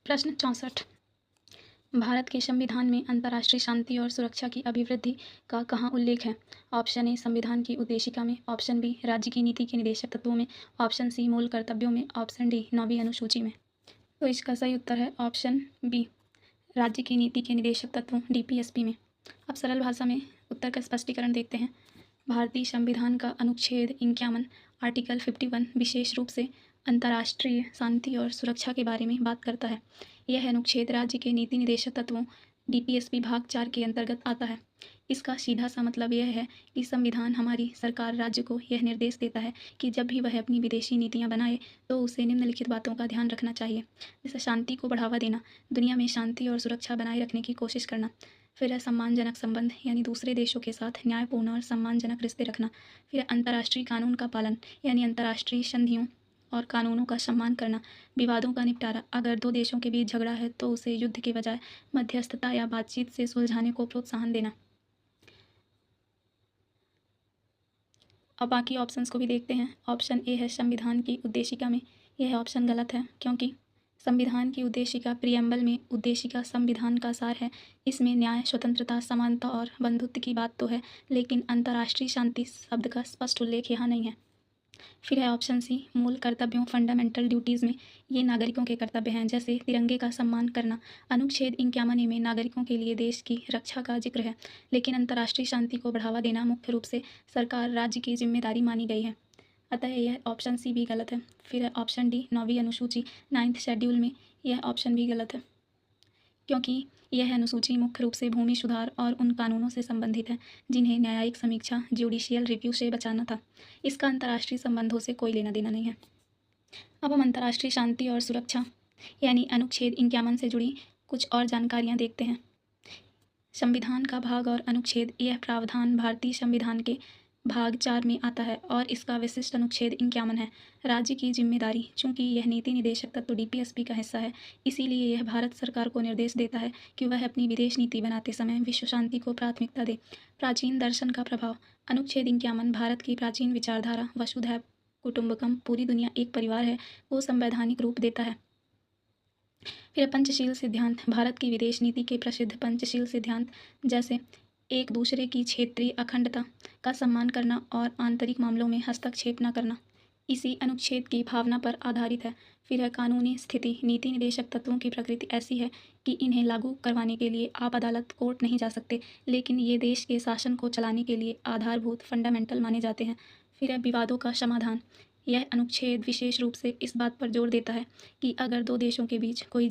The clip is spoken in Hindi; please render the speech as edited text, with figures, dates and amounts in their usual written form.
प्रश्न 64। भारत के संविधान में अंतर्राष्ट्रीय शांति और सुरक्षा की अभिवृद्धि का कहाँ उल्लेख है? ऑप्शन ए संविधान की उद्देशिका में, ऑप्शन बी राज्य की नीति के निर्देशक तत्वों में, ऑप्शन सी मूल कर्तव्यों में, ऑप्शन डी 9वीं अनुसूची में। तो इसका सही उत्तर है ऑप्शन बी, राज्य की नीति के निर्देशक तत्वों DPSP में। अब सरल भाषा में उत्तर का स्पष्टीकरण देखते हैं। भारतीय संविधान का अनुच्छेद 51 आर्टिकल 51 विशेष रूप से अंतर्राष्ट्रीय शांति और सुरक्षा के बारे में बात करता है। यह अनुच्छेद राज्य के नीति निर्देशक तत्वों DPSP भाग 4 के अंतर्गत आता है। इसका सीधा सा मतलब यह है कि संविधान हमारी सरकार राज्य को यह निर्देश देता है कि जब भी वह अपनी विदेशी नीतियां बनाए तो उसे निम्नलिखित बातों का ध्यान रखना चाहिए। जैसे शांति को बढ़ावा देना, दुनिया में शांति और सुरक्षा बनाए रखने की कोशिश करना, फिर है सम्मानजनक संबंध यानी दूसरे देशों के साथ न्यायपूर्ण और सम्मानजनक रिश्ते रखना, फिर अंतर्राष्ट्रीय कानून का पालन यानी अंतर्राष्ट्रीय संधियों और कानूनों का सम्मान करना, विवादों का निपटारा, अगर दो देशों के बीच झगड़ा है तो उसे युद्ध के बजाय मध्यस्थता या बातचीत से सुलझाने को प्रोत्साहन देना। अब बाकी ऑप्शंस को भी देखते हैं। ऑप्शन ए है संविधान की उद्देशिका में। यह ऑप्शन गलत है क्योंकि संविधान की उद्देशिका प्रियम्बल में उद्देशिका संविधान का सार है। इसमें न्याय, स्वतंत्रता, समानता और बंधुत्व की बात तो है, लेकिन अंतर्राष्ट्रीय शांति शब्द का स्पष्ट उल्लेख यहाँ नहीं है। फिर है ऑप्शन सी मूल कर्तव्यों फंडामेंटल ड्यूटीज़ में। ये नागरिकों के कर्तव्य हैं, जैसे तिरंगे का सम्मान करना। अनुच्छेद 51 में नागरिकों के लिए देश की रक्षा का जिक्र है, लेकिन अंतर्राष्ट्रीय शांति को बढ़ावा देना मुख्य रूप से सरकार राज्य की जिम्मेदारी मानी गई है। अतः यह ऑप्शन सी भी गलत है। फिर है ऑप्शन डी 9वीं अनुसूची 9th शेड्यूल में। यह ऑप्शन भी गलत है क्योंकि यह अनुसूची मुख्य रूप से भूमि सुधार और उन कानूनों से संबंधित है जिन्हें न्यायिक समीक्षा ज्युडिशियल रिव्यू से बचाना था। इसका अंतर्राष्ट्रीय संबंधों से कोई लेना देना नहीं है। अब हम अंतर्राष्ट्रीय शांति और सुरक्षा यानी अनुच्छेद 51 से जुड़ी कुछ और जानकारियाँ देखते हैं। संविधान का भाग और अनुच्छेद, यह प्रावधान भारतीय संविधान के भाग 4 में आता है और इसका विशिष्ट अनुच्छेद 51 है। राज्य की जिम्मेदारी, चूंकि यह नीति निदेशक तत्व DPSP का हिस्सा है, इसीलिए यह भारत सरकार को निर्देश देता है कि वह अपनी विदेश नीति बनाते समय विश्व शांति को प्राथमिकता दे। प्राचीन दर्शन का प्रभाव, अनुच्छेद 51 भारत की प्राचीन विचारधारा वसुधैव कुटुंबकम, पूरी दुनिया एक परिवार है, को संवैधानिक रूप देता है। फिर पंचशील सिद्धांत, भारत की विदेश नीति के प्रसिद्ध पंचशील सिद्धांत जैसे एक दूसरे की क्षेत्रीय अखंडता का सम्मान करना और आंतरिक मामलों में हस्तक्षेप न करना, इसी अनुच्छेद की भावना पर आधारित है। फिर है कानूनी स्थिति, नीति निदेशक तत्वों की प्रकृति ऐसी है कि इन्हें लागू करवाने के लिए आप अदालत कोर्ट नहीं जा सकते, लेकिन ये देश के शासन को चलाने के लिए आधारभूत फंडामेंटल माने जाते हैं। फिर है विवादों का समाधान, यह अनुच्छेद विशेष रूप से इस बात पर जोर देता है कि अगर दो देशों के बीच कोई